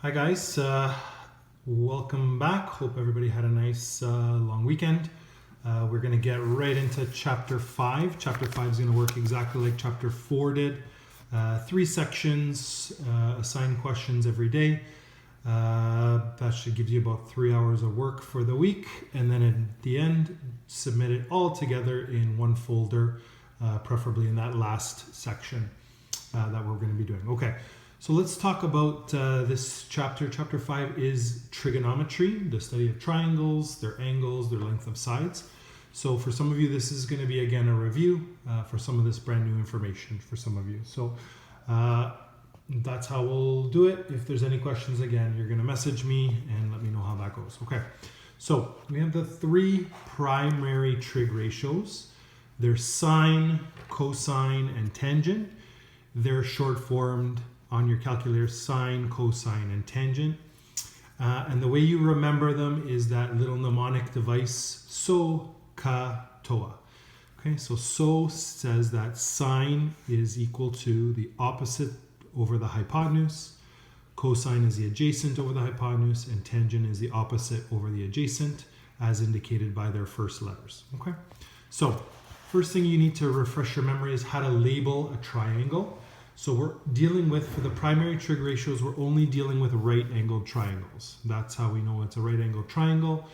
Hi guys, welcome back. Hope everybody had a nice long weekend. We're going to get right into Chapter 5. Chapter 5 is going to work exactly like Chapter 4 did. 3 sections, assigned questions every day. That should give you about 3 hours of work for the week. And then at the end, submit it all together in one folder, preferably in that last section that we're going to be doing. Okay. So let's talk about this chapter. Chapter 5 is trigonometry, the study of triangles, their angles, their length of sides. So for some of you, this is going to be, again, a review. For some of this, brand new information for some of you. So that's how we'll do it. If there's any questions, again, you're going to message me and let me know how that goes. Okay, so we have the 3 primary trig ratios. They're sine, cosine, and tangent. They're short-formed on your calculator: sine, cosine, and tangent. And the way you remember them is that little mnemonic device, SO, CA, TOA. Okay, so SO says that sine is equal to the opposite over the hypotenuse, cosine is the adjacent over the hypotenuse, and tangent is the opposite over the adjacent, as indicated by their first letters. Okay, so first thing you need to refresh your memory is how to label a triangle. So we're dealing with, for the primary trig ratios, we're only dealing with right-angled triangles. That's how we know it's a right-angled triangle.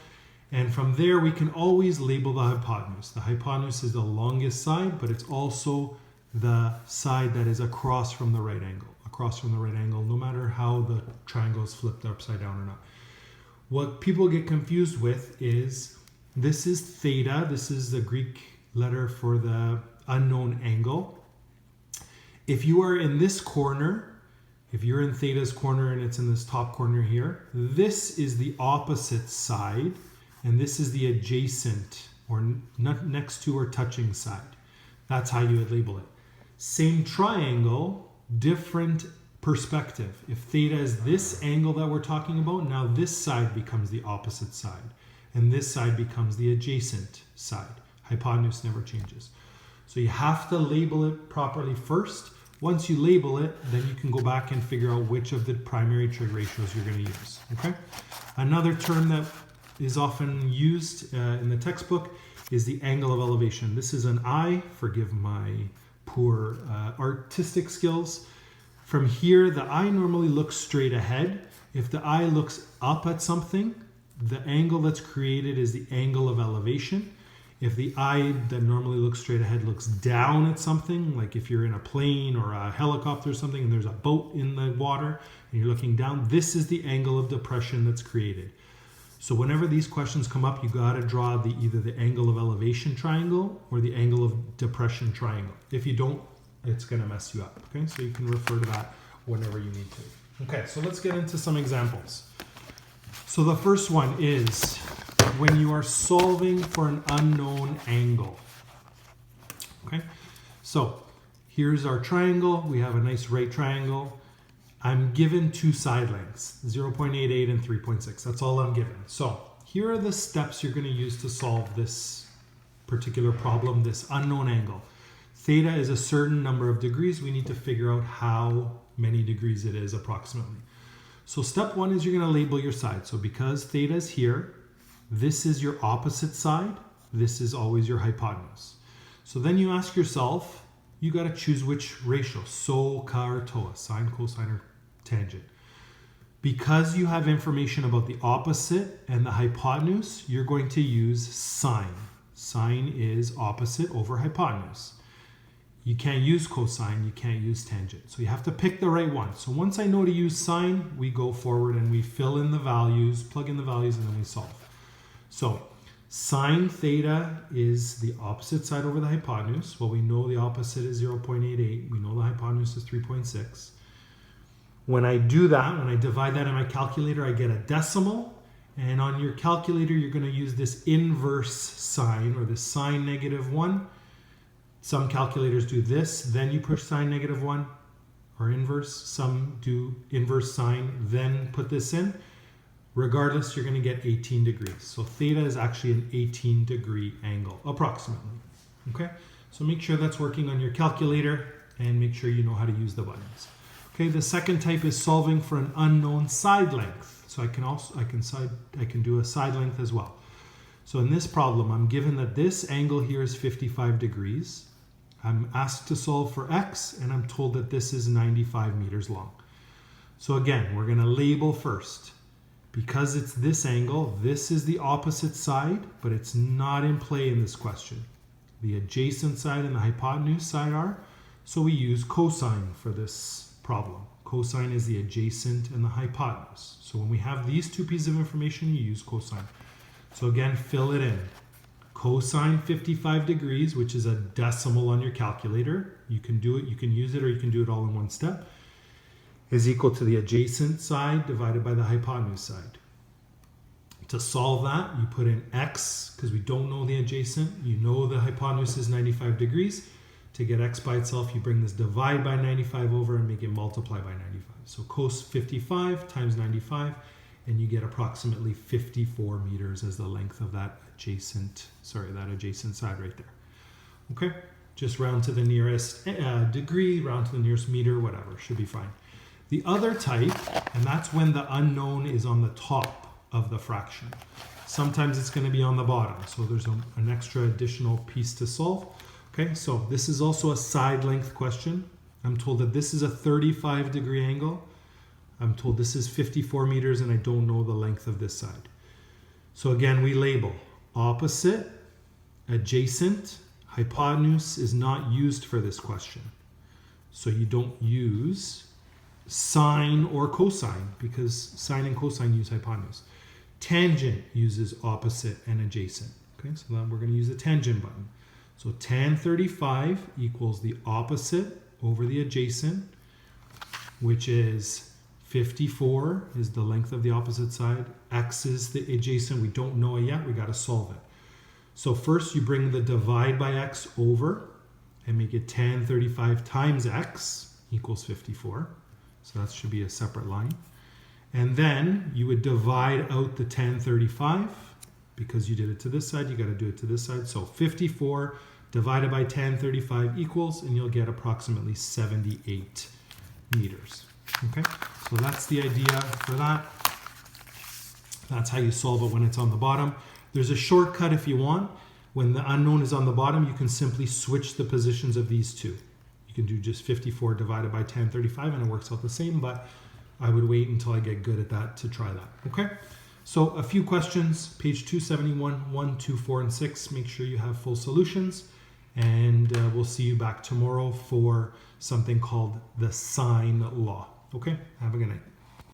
And from there, we can always label the hypotenuse. The hypotenuse is the longest side, but it's also the side that is across from the right angle. Across from the right angle, no matter how the triangle is flipped upside down or not. What people get confused with is, this is theta. This is the Greek letter for the unknown angle. If you are in this corner, if you're in theta's corner and it's in this top corner here, this is the opposite side, and this is the adjacent or next to or touching side. That's how you would label it. Same triangle, different perspective. If theta is this angle that we're talking about, now this side becomes the opposite side, and this side becomes the adjacent side. Hypotenuse never changes. So you have to label it properly first. Once you label it, then you can go back and figure out which of the primary trig ratios you're going to use. Okay. Another term that is often used in the textbook is the angle of elevation. This is an eye. Forgive my poor artistic skills. From here, the eye normally looks straight ahead. If the eye looks up at something, the angle that's created is the angle of elevation. If the eye that normally looks straight ahead looks down at something, like if you're in a plane or a helicopter or something and there's a boat in the water and you're looking down, this is the angle of depression that's created. So whenever these questions come up, you got to draw either the angle of elevation triangle or the angle of depression triangle. If you don't, it's going to mess you up. Okay, so you can refer to that whenever you need to. Okay, so let's get into some examples. So the first one is when you are solving for an unknown angle. Okay, so here's our triangle. We have a nice right triangle. I'm given 2 side lengths, 0.88 and 3.6. That's all I'm given. So here are the steps you're going to use to solve this particular problem, this unknown angle. Theta is a certain number of degrees. We need to figure out how many degrees it is approximately. So step 1 is you're going to label your side. So because theta is here, this is your opposite side. This is always your hypotenuse. So then you ask yourself, you got to choose which ratio, SO, CA, or TOA, sine, cosine, or tangent. Because you have information about the opposite and the hypotenuse, you're going to use sine. Sine is opposite over hypotenuse. You can't use cosine, you can't use tangent. So you have to pick the right one. So once I know to use sine, we go forward and we fill in the values, plug in the values, and then we solve. So sine theta is the opposite side over the hypotenuse. Well, we know the opposite is 0.88. We know the hypotenuse is 3.6. When I do that, when I divide that in my calculator, I get a decimal. And on your calculator, you're going to use this inverse sign, or this sine -1. Some calculators do this, then you push sine -1, or inverse. Some do inverse sine, then put this in. Regardless, you're going to get 18 degrees. So theta is actually an 18-degree angle, approximately. Okay, so make sure that's working on your calculator and make sure you know how to use the buttons. Okay, the second type is solving for an unknown side length. So I can do a side length as well. So in this problem, I'm given that this angle here is 55 degrees. I'm asked to solve for x, and I'm told that this is 95 meters long. So again, we're going to label first. Because it's this angle, this is the opposite side, but it's not in play in this question. The adjacent side and the hypotenuse side are, so we use cosine for this problem. Cosine is the adjacent and the hypotenuse. So when we have these two pieces of information, you use cosine. So again, fill it in. Cosine 55 degrees, which is a decimal on your calculator. You can do it, you can use it, or you can do it all in one step, is equal to the adjacent side divided by the hypotenuse side. To solve that, you put in x, because we don't know the adjacent. You know the hypotenuse is 95 degrees. To get x by itself, you bring this divide by 95 over and make it multiply by 95. So cos 55 times 95, and you get approximately 54 meters as the length of that adjacent side right there. Okay, just round to the nearest degree, round to the nearest meter, whatever, should be fine. The other type, and that's when the unknown is on the top of the fraction. Sometimes it's going to be on the bottom, so there's an extra additional piece to solve. Okay, so this is also a side length question. I'm told that this is a 35 degree angle. I'm told this is 54 meters, and I don't know the length of this side. So again, we label opposite, adjacent, hypotenuse is not used for this question. So you don't use sine or cosine, because sine and cosine use hypotenuse. Tangent uses opposite and adjacent. Okay, so then we're going to use the tangent button. So tan 35 equals the opposite over the adjacent, which is 54 is the length of the opposite side. X is the adjacent. We don't know it yet. We got to solve it. So first you bring the divide by x over and make it tan 35 times x equals 54. So that should be a separate line. And then you would divide out the tan 35. Because you did it to this side, you got to do it to this side. So 54 divided by tan 35 equals, and you'll get approximately 78 meters. Okay, so that's the idea for that. That's how you solve it when it's on the bottom. There's a shortcut if you want. When the unknown is on the bottom, you can simply switch the positions of these two. You can do just 54 divided by tan 35, and it works out the same, but I would wait until I get good at that to try that. Okay. So a few questions, page 271, 1, 2, 4, and 6. Make sure you have full solutions. And we'll see you back tomorrow for something called the sine law. Okay, have a good night.